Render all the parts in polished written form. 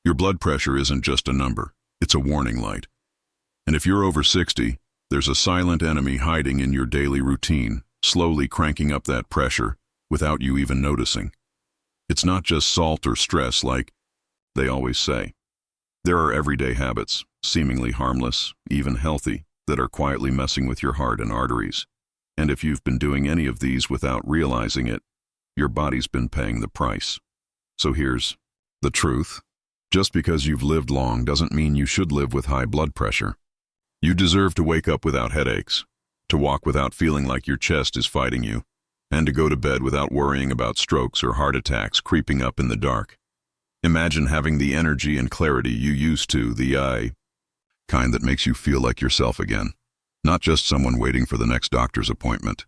Your blood pressure isn't just a number, it's a warning light. And if you're over 60, there's a silent enemy hiding in your daily routine, slowly cranking up that pressure without you even noticing. It's not just salt or stress like they always say. There are everyday habits, seemingly harmless, even healthy, that are quietly messing with your heart and arteries. And if you've been doing any of these without realizing it, your body's been paying the price. So here's the truth. Just because you've lived long doesn't mean you should live with high blood pressure. You deserve to wake up without headaches, to walk without feeling like your chest is fighting you, and to go to bed without worrying about strokes or heart attacks creeping up in the dark. Imagine having the energy and clarity you used to, the kind that makes you feel like yourself again, not just someone waiting for the next doctor's appointment.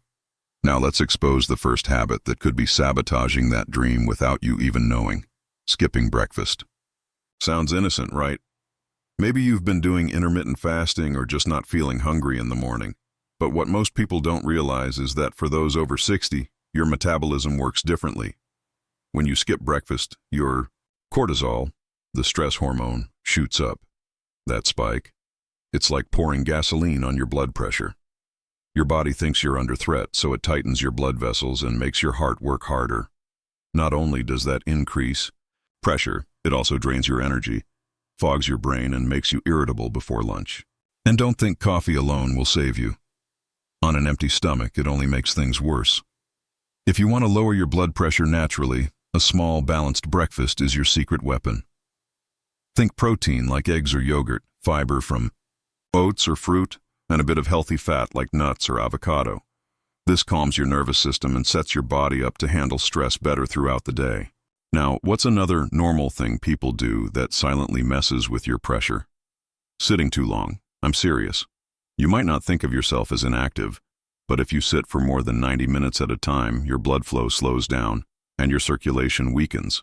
Now let's expose the first habit that could be sabotaging that dream without you even knowing: skipping breakfast. Sounds innocent, right? Maybe you've been doing intermittent fasting or just not feeling hungry in the morning. But what most people don't realize is that for those over 60, your metabolism works differently. When you skip breakfast, your cortisol, the stress hormone, shoots up. That spike, it's like pouring gasoline on your blood pressure. Your body thinks you're under threat, so it tightens your blood vessels and makes your heart work harder. Not only does that increase pressure, it also drains your energy, fogs your brain, and makes you irritable before lunch. And don't think coffee alone will save you. On an empty stomach, it only makes things worse. If you want to lower your blood pressure naturally, a small, balanced breakfast is your secret weapon. Think protein like eggs or yogurt, fiber from oats or fruit, and a bit of healthy fat like nuts or avocado. This calms your nervous system and sets your body up to handle stress better throughout the day. Now, what's another normal thing people do that silently messes with your pressure? Sitting too long. I'm serious. You might not think of yourself as inactive, but if you sit for more than 90 minutes at a time, your blood flow slows down and your circulation weakens.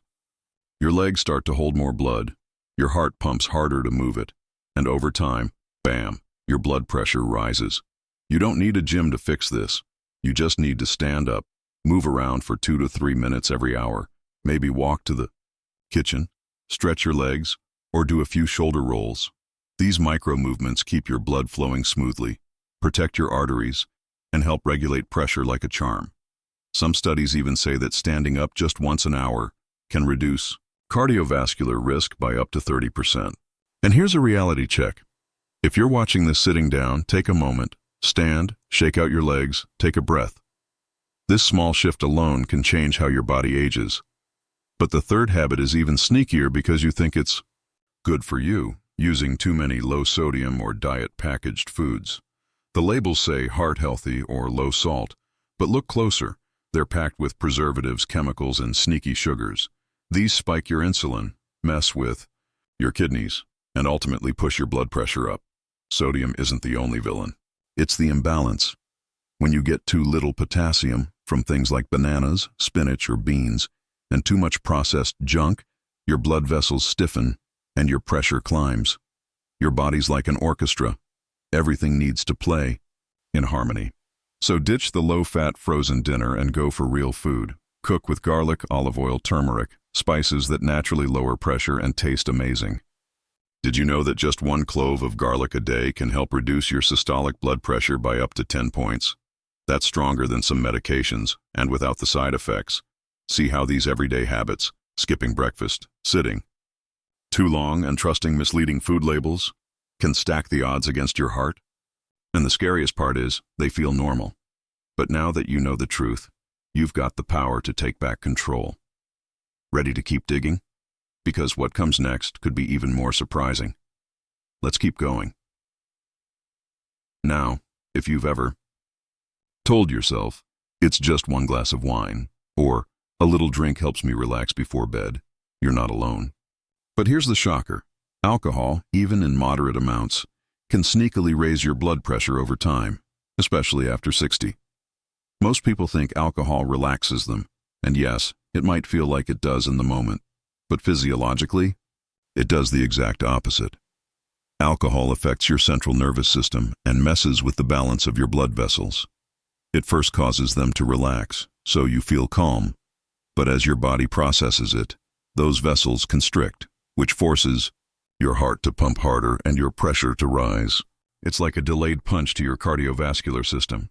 Your legs start to hold more blood, your heart pumps harder to move it, and over time, bam, your blood pressure rises. You don't need a gym to fix this. You just need to stand up, move around for 2 to 3 minutes every hour, maybe walk to the kitchen, stretch your legs, or do a few shoulder rolls. These micro movements keep your blood flowing smoothly, protect your arteries, and help regulate pressure like a charm. Some studies even say that standing up just once an hour can reduce cardiovascular risk by up to 30%. And here's a reality check. If you're watching this sitting down, take a moment, stand, shake out your legs, take a breath. This small shift alone can change how your body ages. But the third habit is even sneakier because you think it's good for you, using too many low-sodium or diet-packaged foods. The labels say heart healthy or low salt, but look closer. They're packed with preservatives, chemicals, and sneaky sugars. These spike your insulin, mess with your kidneys, and ultimately push your blood pressure up. Sodium isn't the only villain. It's the imbalance. When you get too little potassium from things like bananas, spinach, or beans, and too much processed junk, your blood vessels stiffen and your pressure climbs. Your body's like an orchestra. Everything needs to play in harmony. So ditch the low-fat frozen dinner and go for real food. Cook with garlic, olive oil, turmeric, spices that naturally lower pressure and taste amazing. Did you know that just 1 clove of garlic a day can help reduce your systolic blood pressure by up to 10 points? That's stronger than some medications, and without the side effects. See how these everyday habits, skipping breakfast, sitting too long, and trusting misleading food labels, can stack the odds against your heart? And the scariest part is, they feel normal. But now that you know the truth, you've got the power to take back control. Ready to keep digging? Because what comes next could be even more surprising. Let's keep going. Now, if you've ever told yourself, it's just 1 glass of wine, or a little drink helps me relax before bed, you're not alone. But here's the shocker. Alcohol, even in moderate amounts, can sneakily raise your blood pressure over time, especially after 60. Most people think alcohol relaxes them, and yes, it might feel like it does in the moment, but physiologically, it does the exact opposite. Alcohol affects your central nervous system and messes with the balance of your blood vessels. It first causes them to relax, so you feel calm, but as your body processes it, those vessels constrict, which forces your heart to pump harder and your pressure to rise. It's like a delayed punch to your cardiovascular system.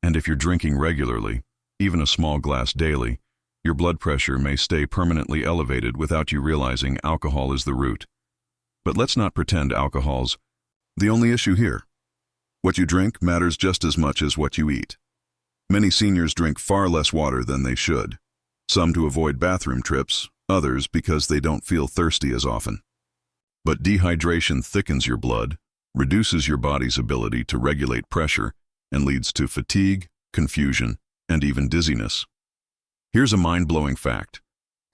And if you're drinking regularly, even a small glass daily, your blood pressure may stay permanently elevated without you realizing alcohol is the root. But let's not pretend alcohol's the only issue here. What you drink matters just as much as what you eat. Many seniors drink far less water than they should, some to avoid bathroom trips, others because they don't feel thirsty as often. But dehydration thickens your blood, reduces your body's ability to regulate pressure, and leads to fatigue, confusion, and even dizziness. Here's a mind-blowing fact.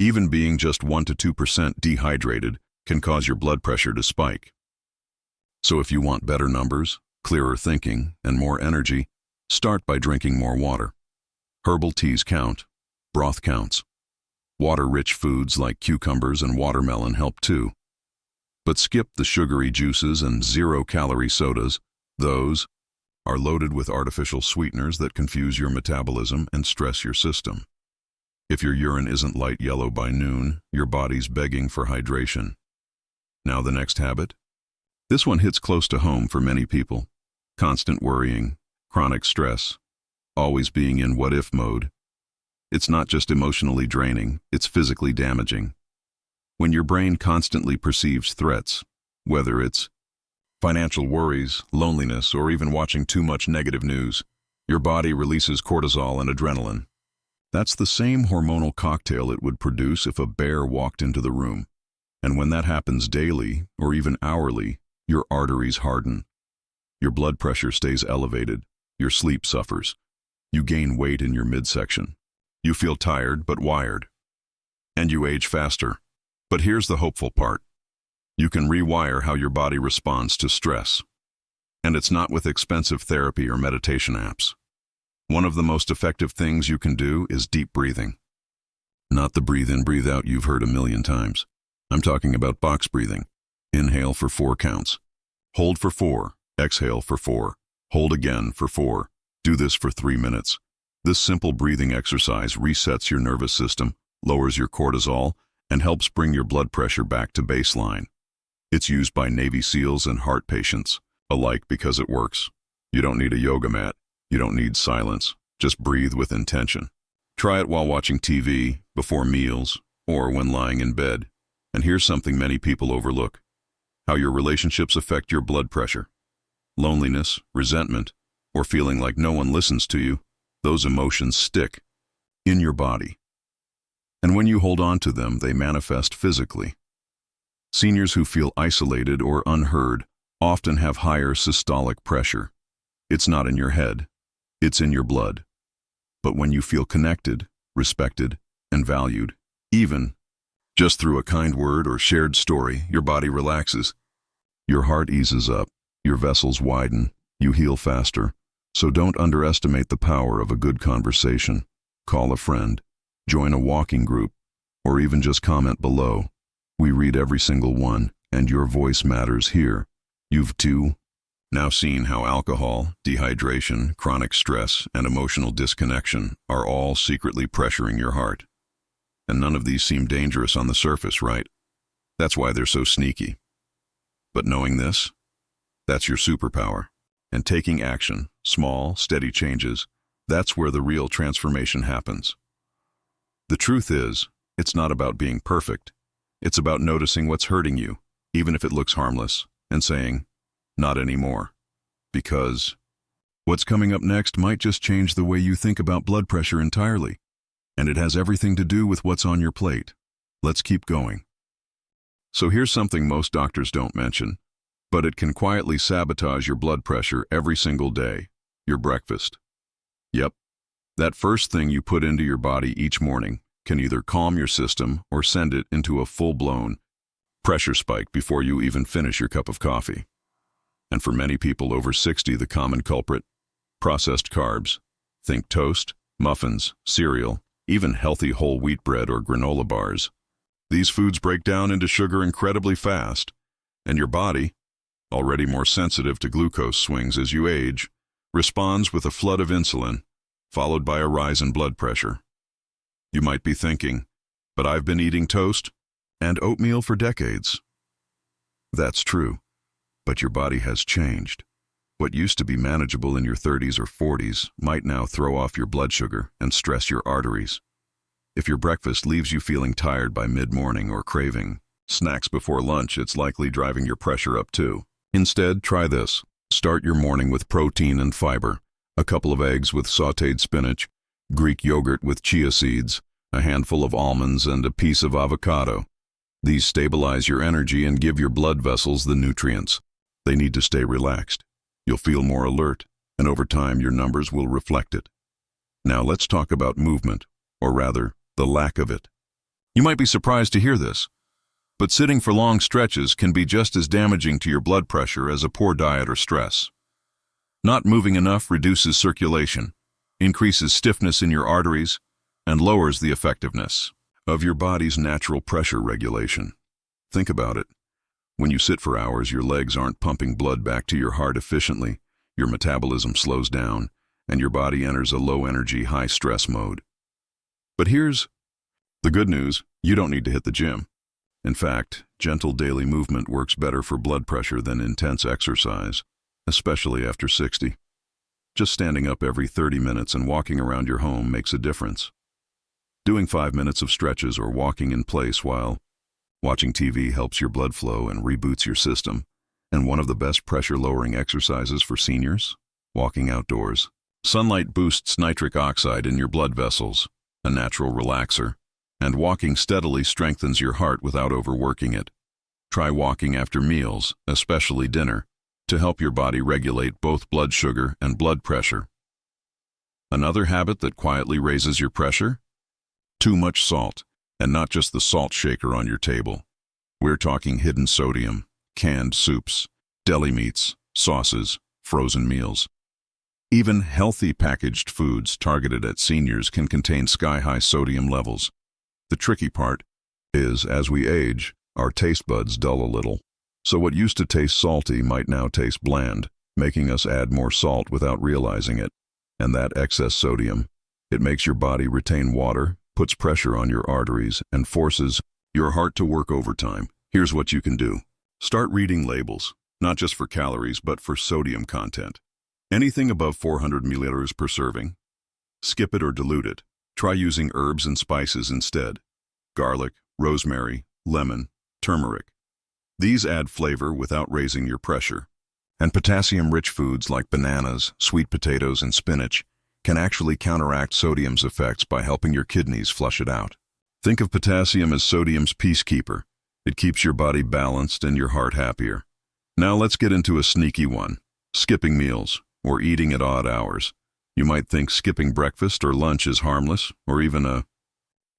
Even being just 1 to 2% dehydrated can cause your blood pressure to spike. So if you want better numbers, clearer thinking, and more energy, start by drinking more water. Herbal teas count. Broth counts. Water-rich foods like cucumbers and watermelon help too. But skip the sugary juices and zero-calorie sodas. Those are loaded with artificial sweeteners that confuse your metabolism and stress your system. If your urine isn't light yellow by noon, your body's begging for hydration. Now the next habit? This one hits close to home for many people. Constant worrying, chronic stress, always being in what-if mode. It's not just emotionally draining, it's physically damaging. When your brain constantly perceives threats, whether it's financial worries, loneliness, or even watching too much negative news, your body releases cortisol and adrenaline. That's the same hormonal cocktail it would produce if a bear walked into the room. And when that happens daily, or even hourly, your arteries harden. Your blood pressure stays elevated, your sleep suffers. You gain weight in your midsection. You feel tired but wired. And you age faster. But here's the hopeful part. You can rewire how your body responds to stress. And it's not with expensive therapy or meditation apps. One of the most effective things you can do is deep breathing. Not the breathe in, breathe out you've heard a million times. I'm talking about box breathing. Inhale for 4 counts. Hold for 4. Exhale for 4. Hold again for 4. Do this for 3 minutes. This simple breathing exercise resets your nervous system, lowers your cortisol, and helps bring your blood pressure back to baseline. It's used by Navy SEALs and heart patients alike because it works. You don't need a yoga mat. You don't need silence. Just breathe with intention. Try it while watching TV, before meals, or when lying in bed. And here's something many people overlook: how your relationships affect your blood pressure. Loneliness, resentment, or feeling like no one listens to you, those emotions stick in your body. And when you hold on to them, they manifest physically. Seniors who feel isolated or unheard often have higher systolic pressure. It's not in your head, it's in your blood. But when you feel connected, respected, and valued, even just through a kind word or shared story, your body relaxes. Your heart eases up, your vessels widen, you heal faster. So don't underestimate the power of a good conversation. Call a friend, join a walking group, or even just comment below. We read every single one, and your voice matters here. You've too now seen how alcohol, dehydration, chronic stress, and emotional disconnection are all secretly pressuring your heart. And none of these seem dangerous on the surface, right? That's why they're so sneaky. But knowing this, that's your superpower. And taking action, small, steady changes, that's where the real transformation happens. The truth is, it's not about being perfect. It's about noticing what's hurting you, even if it looks harmless, and saying, not anymore. Because what's coming up next might just change the way you think about blood pressure entirely. And it has everything to do with what's on your plate. Let's keep going. So here's something most doctors don't mention, but it can quietly sabotage your blood pressure every single day: your breakfast. Yep, that first thing you put into your body each morning can either calm your system or send it into a full-blown pressure spike before you even finish your cup of coffee. And for many people over 60, the common culprit: processed carbs. Think toast, muffins, cereal, even healthy whole wheat bread or granola bars. These foods break down into sugar incredibly fast, and your body, already more sensitive to glucose swings as you age, responds with a flood of insulin, followed by a rise in blood pressure. You might be thinking, but I've been eating toast, and oatmeal for decades. That's true, but your body has changed. What used to be manageable in your 30s or 40s might now throw off your blood sugar and stress your arteries. If your breakfast leaves you feeling tired by mid-morning or craving snacks before lunch, it's likely driving your pressure up too. Instead, try this. Start your morning with protein and fiber, a couple of eggs with sautéed spinach, Greek yogurt with chia seeds, a handful of almonds, and a piece of avocado. These stabilize your energy and give your blood vessels the nutrients they need to stay relaxed. You'll feel more alert, and over time your numbers will reflect it. Now let's talk about movement, or rather, the lack of it. You might be surprised to hear this, but sitting for long stretches can be just as damaging to your blood pressure as a poor diet or stress. Not moving enough reduces circulation, increases stiffness in your arteries, and lowers the effectiveness of your body's natural pressure regulation. Think about it. When you sit for hours, your legs aren't pumping blood back to your heart efficiently, your metabolism slows down, and your body enters a low-energy, high-stress mode. But here's the good news: you don't need to hit the gym. In fact, gentle daily movement works better for blood pressure than intense exercise, especially after 60. Just standing up every 30 minutes and walking around your home makes a difference. Doing 5 minutes of stretches or walking in place while watching TV helps your blood flow and reboots your system. And one of the best pressure-lowering exercises for seniors? Walking outdoors. Sunlight boosts nitric oxide in your blood vessels, a natural relaxer, and walking steadily strengthens your heart without overworking it. Try walking after meals, especially dinner, to help your body regulate both blood sugar and blood pressure. Another habit that quietly raises your pressure? Too much salt, and not just the salt shaker on your table. We're talking hidden sodium, canned soups, deli meats, sauces, frozen meals. Even healthy packaged foods targeted at seniors can contain sky-high sodium levels. The tricky part is, as we age, our taste buds dull a little. So what used to taste salty might now taste bland, making us add more salt without realizing it. And that excess sodium, it makes your body retain water, puts pressure on your arteries, and forces your heart to work overtime. Here's what you can do. Start reading labels, not just for calories, but for sodium content. Anything above 400 milliliters per serving, skip it or dilute it. Try using herbs and spices instead. Garlic, rosemary, lemon, turmeric. These add flavor without raising your pressure. And potassium-rich foods like bananas, sweet potatoes, and spinach can actually counteract sodium's effects by helping your kidneys flush it out. Think of potassium as sodium's peacekeeper. It keeps your body balanced and your heart happier. Now let's get into a sneaky one: skipping meals, or eating at odd hours. You might think skipping breakfast or lunch is harmless, or even a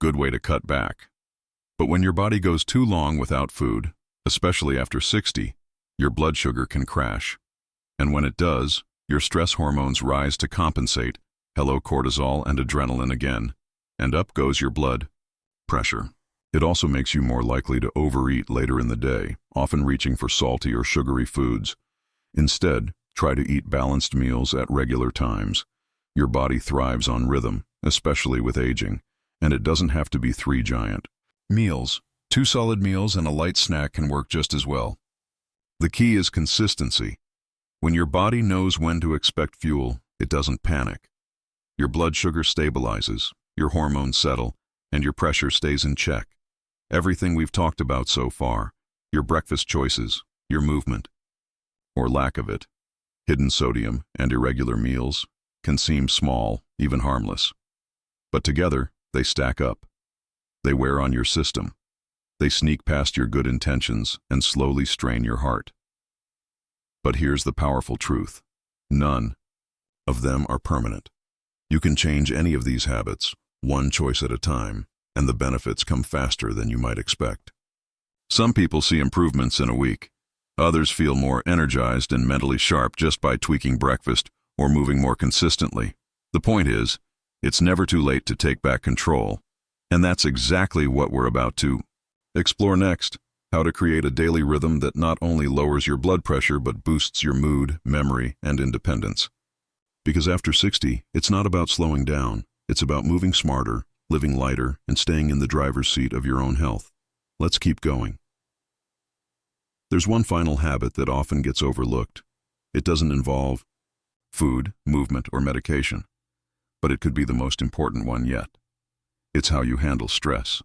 good way to cut back. But when your body goes too long without food, especially after 60, your blood sugar can crash. And when it does, your stress hormones rise to compensate. Hello, cortisol and adrenaline again. And up goes your blood pressure. It also makes you more likely to overeat later in the day, often reaching for salty or sugary foods. Instead, try to eat balanced meals at regular times. Your body thrives on rhythm, especially with aging, and it doesn't have to be 3 giant meals. 2 solid meals and a light snack can work just as well. The key is consistency. When your body knows when to expect fuel, it doesn't panic. Your blood sugar stabilizes, your hormones settle, and your pressure stays in check. Everything we've talked about so far, your breakfast choices, your movement, or lack of it, hidden sodium, and irregular meals, can seem small, even harmless. But together, they stack up. They wear on your system. They sneak past your good intentions and slowly strain your heart. But here's the powerful truth: none of them are permanent. You can change any of these habits, one choice at a time, and the benefits come faster than you might expect. Some people see improvements in a week. Others feel more energized and mentally sharp just by tweaking breakfast or moving more consistently. The point is, it's never too late to take back control, and that's exactly what we're about to explore next: how to create a daily rhythm that not only lowers your blood pressure but boosts your mood, memory, and independence. Because after 60, it's not about slowing down. It's about moving smarter, living lighter, and staying in the driver's seat of your own health. Let's keep going. There's one final habit that often gets overlooked. It doesn't involve food, movement, or medication, but it could be the most important one yet. It's how you handle stress.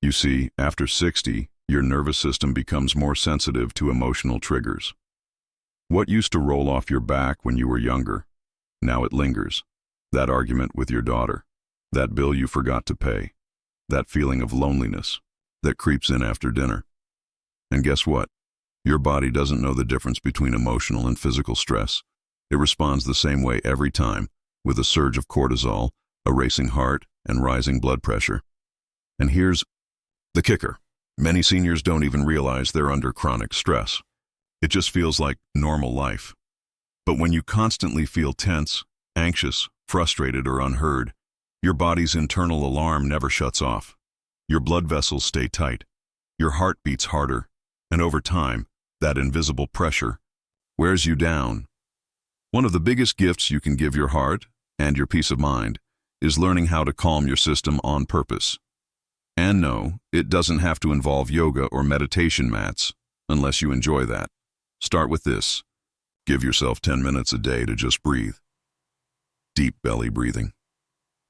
You see, after 60, your nervous system becomes more sensitive to emotional triggers. What used to roll off your back when you were younger, now it lingers. That argument with your daughter, that bill you forgot to pay, that feeling of loneliness that creeps in after dinner. And guess what? Your body doesn't know the difference between emotional and physical stress. It responds the same way every time, with a surge of cortisol, a racing heart, and rising blood pressure. And here's the kicker. Many seniors don't even realize they're under chronic stress. It just feels like normal life. But when you constantly feel tense, anxious, frustrated, or unheard, your body's internal alarm never shuts off. Your blood vessels stay tight, your heart beats harder, and over time, that invisible pressure wears you down. One of the biggest gifts you can give your heart and your peace of mind is learning how to calm your system on purpose. And no, it doesn't have to involve yoga or meditation mats, unless you enjoy that. Start with this. Give yourself 10 minutes a day to just breathe. Deep belly breathing.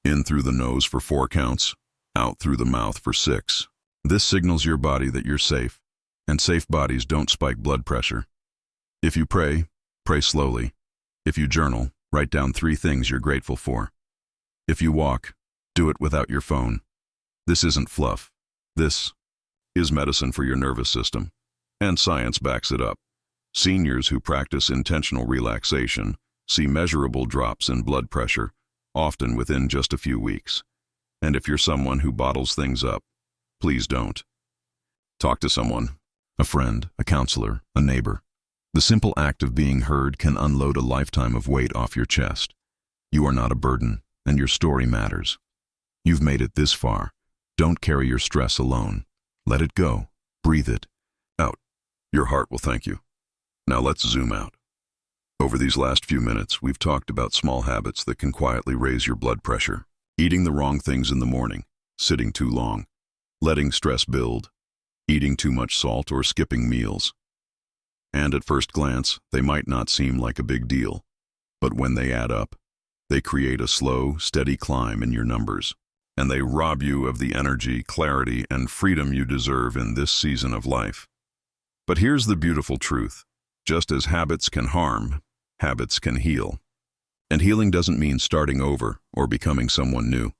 In through the nose for 4 counts, out through the mouth for 6. This signals your body that you're safe, and safe bodies don't spike blood pressure. If you pray, pray slowly. If you journal, write down 3 things you're grateful for. If you walk, do it without your phone. This isn't fluff. This is medicine for your nervous system, and science backs it up. Seniors who practice intentional relaxation see measurable drops in blood pressure, often within just a few weeks. And if you're someone who bottles things up, please don't. Talk to someone, a friend, a counselor, a neighbor. The simple act of being heard can unload a lifetime of weight off your chest. You are not a burden, and your story matters. You've made it this far. Don't carry your stress alone. Let it go. Breathe it out. Your heart will thank you. Now let's zoom out. Over these last few minutes, we've talked about small habits that can quietly raise your blood pressure. Eating the wrong things in the morning, sitting too long, letting stress build, eating too much salt or skipping meals. And at first glance, they might not seem like a big deal, but when they add up, they create a slow, steady climb in your numbers, and they rob you of the energy, clarity, and freedom you deserve in this season of life. But here's the beautiful truth. Just as habits can harm, habits can heal. And healing doesn't mean starting over or becoming someone new.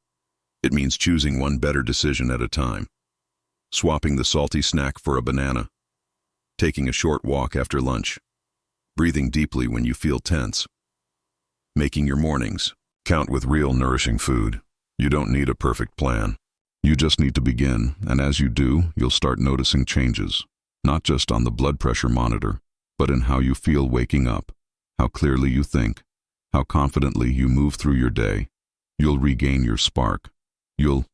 It means choosing one better decision at a time. Swapping the salty snack for a banana. Taking a short walk after lunch. Breathing deeply when you feel tense. Making your mornings count with real nourishing food. You don't need a perfect plan. You just need to begin, and as you do, you'll start noticing changes. Not just on the blood pressure monitor, but in how you feel waking up, how clearly you think, how confidently you move through your day. You'll regain your spark. You'll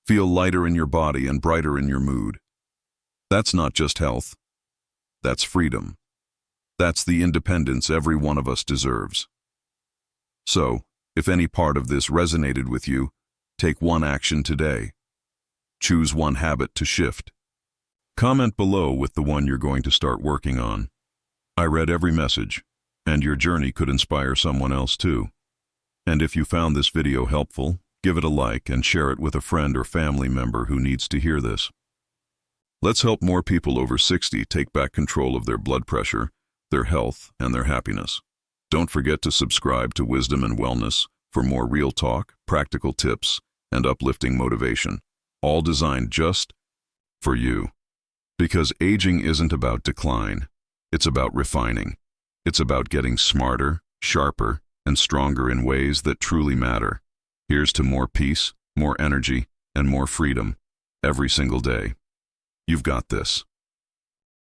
feel lighter in your body and brighter in your mood. That's not just health. That's freedom. That's the independence every one of us deserves. So, if any part of this resonated with you, take one action today. Choose one habit to shift. Comment below with the one you're going to start working on. I read every message, and your journey could inspire someone else too. And if you found this video helpful, give it a like and share it with a friend or family member who needs to hear this. Let's help more people over 60 take back control of their blood pressure, their health, and their happiness. Don't forget to subscribe to Wisdom and Wellness for more real talk, practical tips, and uplifting motivation, all designed just for you. Because aging isn't about decline, it's about refining. It's about getting smarter, sharper, and stronger in ways that truly matter. Here's to more peace, more energy, and more freedom every single day. You've got this.